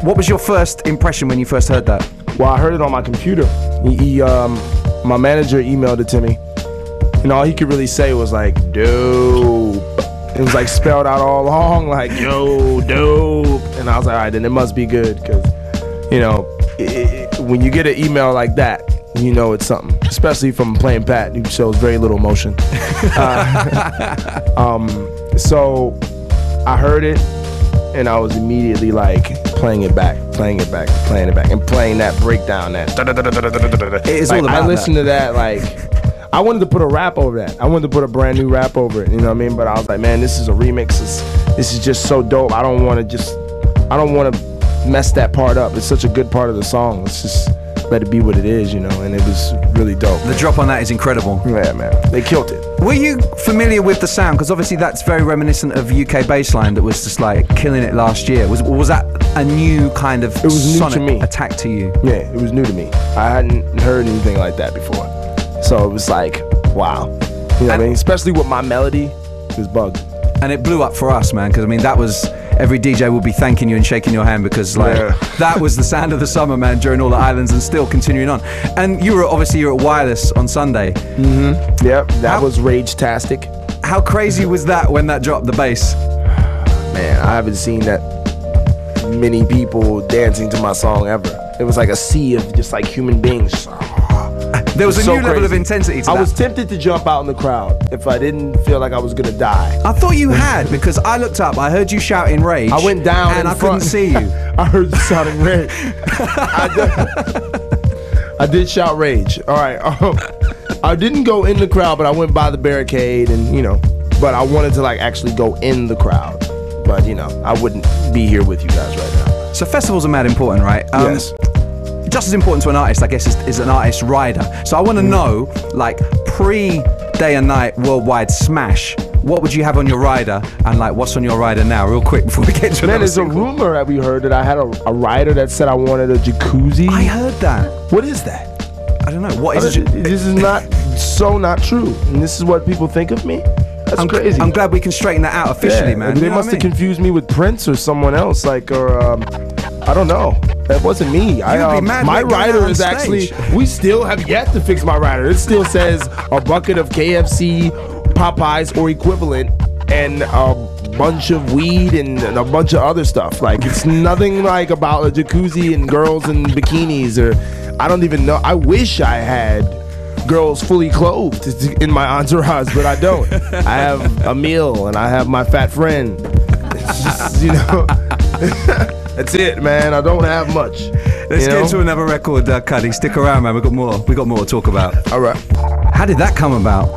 What was your first impression when you first heard that? Well, I heard it on my computer. My manager emailed it to me, and all he could really say was like, dope. It was like spelled out all along, like, yo, dope. And I was like, all right, then it must be good, because, you know, when you get an email like that, you know it's something, especially from Plain Pat, who shows very little emotion. So I heard it, and I was immediately like playing it back, and playing that breakdown. It's all about I listened to that, like, I wanted to put a rap over that. I wanted to put a brand new rap over it, you know what I mean? But I was like, man, this is a remix. This is just so dope. I don't want to mess that part up. It's such a good part of the song. Let's just let it be what it is, you know, and it was really dope. The drop on that is incredible. Yeah, man. They killed it. Were you familiar with the sound? Because obviously that's very reminiscent of UK bassline that was just like killing it last year. Was that a new kind of sonic attack to you? Yeah, it was new to me. I hadn't heard anything like that before. So it was like, wow. You know what I mean? Especially with my melody, it was bugged. And it blew up for us, man, because I mean, that was, every DJ will be thanking you and shaking your hand, because like, that was the sound of the summer, man, during all the islands, and still continuing on. And you're at Wireless on Sunday. Mm-hmm. Yep, that was rage-tastic. How crazy was that when that dropped, the bass? Man, I haven't seen that many people dancing to my song ever. It was like a sea of just like human beings. There was a new level of intensity to that. I was tempted to jump out in the crowd if I didn't feel like I was gonna die. I thought you had, because I looked up, I heard you shouting rage. I went down and I couldn't see you. I heard you shouting rage. I did shout rage. All right. I didn't go in the crowd, but I went by the barricade, and you know, but I wanted to like actually go in the crowd. But you know, I wouldn't be here with you guys right now. So festivals are mad important, right? Yes. Just as important to an artist, I guess, is an artist rider. So I want to know, like, pre-Day and Night worldwide smash, what would you have on your rider, and like, what's on your rider now, real quick, before we get to Man, there's a rumor that we heard that I had a rider that said I wanted a jacuzzi. I heard that. What is that? I don't know. What is it? This is not true. And this is what people think of me? That's crazy. I'm glad we can straighten that out officially, man. They must have confused me with Prince or someone else, like, or I don't know. That wasn't me. My rider is actually, we still have yet to fix my rider. It still says a bucket of KFC, Popeyes or equivalent, and a bunch of weed and a bunch of other stuff. Like, it's nothing like about a jacuzzi and girls in bikinis, or I don't even know. I wish I had girls fully clothed in my entourage, but I don't. I have a meal and I have my fat friend. It's just, you know. That's it, man. I don't have much. Let's get to another record, Cudi. Stick around, man. We got more to talk about. All right. How did that come about?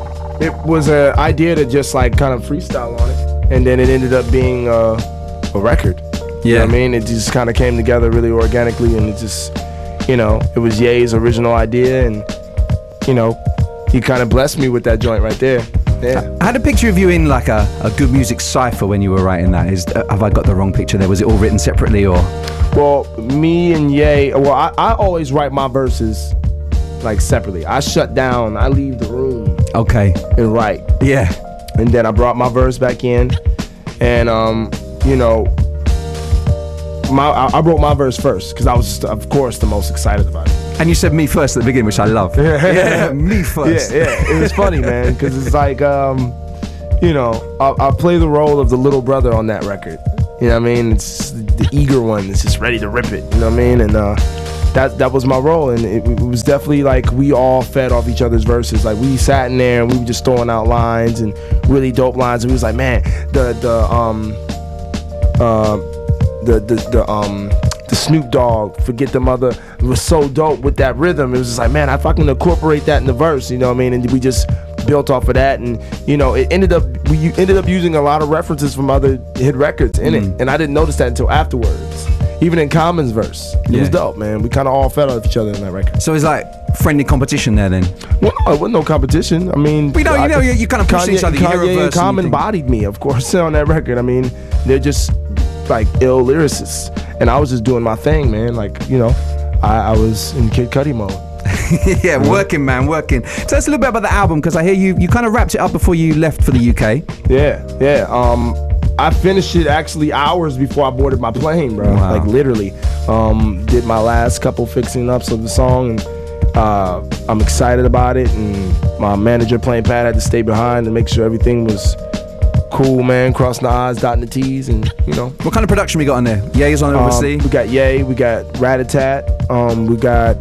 It was an idea to just like kind of freestyle on it, and then it ended up being a record. Yeah. You know what I mean? It just kind of came together really organically, and it just, you know, it was Ye's original idea, and you know, he kind of blessed me with that joint right there. Yeah. I had a picture of you in like a good music cypher when you were writing that. Have I got the wrong picture there? Was it all written separately, or? Well, me and Ye, well, I always write my verses like separately. I shut down, I leave the room. Okay. And write. Yeah. And then I brought my verse back in, and you know, I wrote my verse first because I was, of course, the most excited about it. And you said me first at the beginning, which I love. Yeah, me first. Yeah. It was funny, man, because it's like, you know, I play the role of the little brother on that record. You know what I mean? It's the eager one that's just ready to rip it. You know what I mean? And that was my role, and it was definitely like we all fed off each other's verses. Like, we sat in there and we were just throwing out lines and really dope lines. And we was like, man, the Snoop Dogg, Forget the Mother, it was so dope with that rhythm. It was just like, man, if I can incorporate that in the verse, you know what I mean? And we just built off of that, and you know, we ended up using a lot of references from other hit records in it, and I didn't notice that until afterwards. Even in Common's verse, it was dope, man. We kind of all fed off each other in that record. So it's like friendly competition there, then? Well, no, it wasn't no competition. I mean, you kind of pushed each other. Kanye and Common bodied me, of course, on that record. I mean, they're just like ill lyricists, and I was just doing my thing, man. Like, you know, I was in Kid Cudi mode. Yeah, working, man, working. Tell us a little bit about the album, because I hear you kind of wrapped it up before you left for the UK. Yeah. I finished it actually hours before I boarded my plane, bro. Wow. Like literally. Did my last couple fixing ups of the song, and I'm excited about it. And my manager playing Pat had to stay behind to make sure everything was cool, man. Crossing the I's, dotting the T's, and you know. What kind of production we got on there? Ye's on it, obviously. We got Ye, we got Rat-a-Tat, we got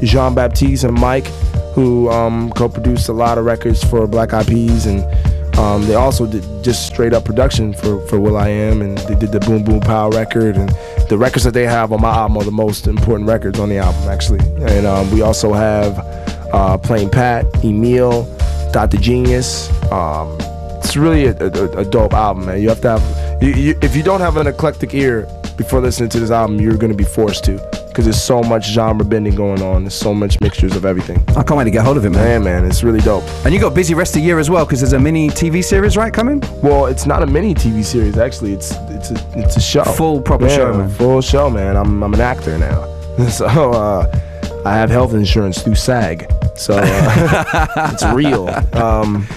Jean-Baptiste and Mike, who co-produced a lot of records for Black Eyed Peas, and they also did just straight up production for Will.i.am, and they did the Boom Boom Pow record, and the records that they have on my album are the most important records on the album, actually. And we also have Plain Pat, Emil, Dr. Genius. It's really a dope album, man. You have to have, if you don't have an eclectic ear before listening to this album, you're gonna be forced to, because there's so much genre bending going on. There's so much mixtures of everything. I can't wait to get hold of it, man. Man, it's really dope. And you got a busy rest of the year as well, because there's a mini TV series, right, coming? Well, it's not a mini TV series, actually. It's a show. Full proper show, man. Full show, man. I'm an actor now, so I have health insurance through SAG. So it's real.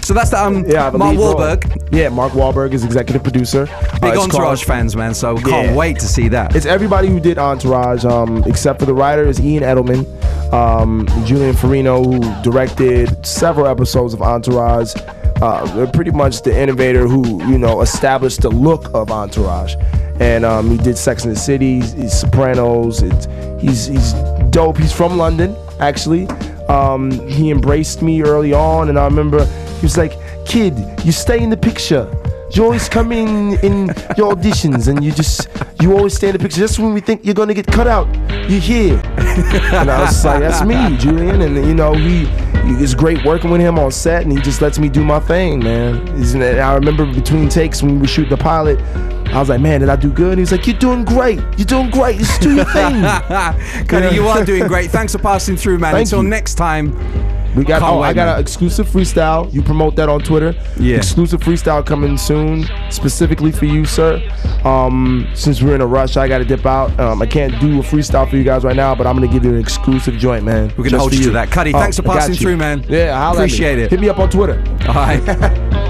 So that's the Mark Wahlberg. Role. Yeah, Mark Wahlberg is executive producer. Big Entourage fans, man. So can't wait to see that. It's everybody who did Entourage, except for the writer is Ian Edelman, Julian Farino, who directed several episodes of Entourage. Pretty much the innovator who established the look of Entourage. And he did Sex and the City, he's Sopranos. He's dope. He's from London, actually. He embraced me early on, and I remember he was like, "Kid, you stay in the picture. You always come in your auditions, and you always stay in the picture. Just when we think you're gonna get cut out, you're here." And I was like, "That's me, Julian." And it's great working with him on set, and he just lets me do my thing, man. And I remember between takes when we were shooting the pilot, I was like, "Man, did I do good?" And he was like, "You're doing great. You're doing great. Just do your thing." Cudi, you are doing great. Thanks for passing through, man. Until next time. I got an exclusive freestyle. You promote that on Twitter. Yeah. Exclusive freestyle coming soon, specifically for you, sir. Since we're in a rush, I got to dip out. I can't do a freestyle for you guys right now, but I'm going to give you an exclusive joint, man. We're going to hold you to that. Cudi, thanks for passing through, man. Yeah, appreciate it. Hit me up on Twitter. All right.